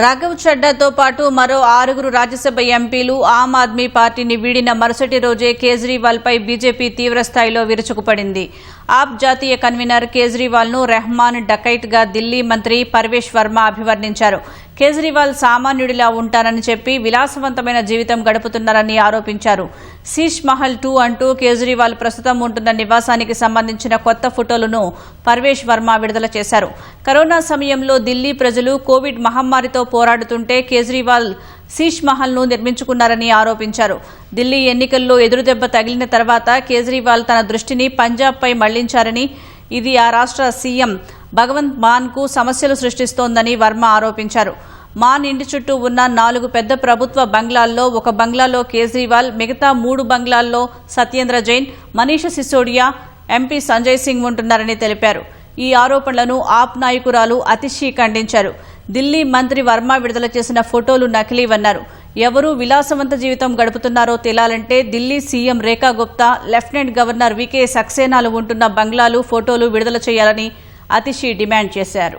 రాఘవ్ చడ్డాతో పాటు మరో 6 రాజ్యసభ ఎంపీలు ఆమ్ ఆద్మీ పార్టీని వీడిన మరుసటి రోజే కేజ్రీవాల్పై బీజేపీ తీవ్రస్థాయిలో విరుచుకుపడింది. ఆప్ జాతీయ కన్వీనర్ కేజ్రీవాల్ను రెహమాన్ డకైట్గా ఢిల్లీ మంత్రి పర్వేష్ వర్మ అభివర్ణించారు. కేజ్రీవాల్ సామాన్యుడిలా ఉంటారని చెప్పి విలాసవంతమైన జీవితం గడుపుతున్నారని ఆరోపించారు. శీష్ మహల్ 2 అంటూ కేజ్రీవాల్ ప్రస్తుతం ఉంటున్న నివాసానికి సంబంధించిన కొత్త ఫోటోలను పర్వేష్ వర్మ విడుదల చేశారు. కరోనా సమయంలో ఢిల్లీ ప్రజలు కోవిడ్ మహమ్మారితో పోరాడుతుంటే కేజ్రీవాల్ శీష్ మహల్ను నిర్మించుకున్నారని ఆరోపించారు. ఢిల్లీ ఎన్నికల్లో ఎదురుదెబ్బ తగిలిన తర్వాత కేజ్రీవాల్ తన దృష్టిని పంజాబ్పై మళ్లించారని, ఇది ఆ రాష్ట్ర సీఎం భగవంత్ మాన్కు సమస్యలు సృష్టిస్తోందని వర్మ ఆరోపించారు. మాన్ ఇంటి చుట్టూ ఉన్న 4 పెద్ద ప్రభుత్వ బంగ్లాల్లో ఒక బంగ్లాలో కేజ్రీవాల్, మిగతా 3 బంగ్లాల్లో సత్యేంద్ర జైన్, మనీష్ సిసోడియా, ఎంపీ సంజయ్ సింగ్ ఉంటున్నారని తెలిపారు. ఈ ఆరోపణలను ఆప్ నాయకురాలు అతిషి ఖండించారు. ఢిల్లీ మంత్రి వర్మ విడుదల చేసిన ఫోటోలు నకిలీవన్నారు. ఎవరు విలాసవంత జీవితం గడుపుతున్నారో తేలాలంటే ఢిల్లీ సీఎం రేఖా గుప్తా, లెఫ్టినెంట్ గవర్నర్ వికే సక్సేనాలు ఉంటున్న బంగ్లాలు ఫోటోలు విడుదల చేయాలని అతిషి డిమాండ్ చేశారు.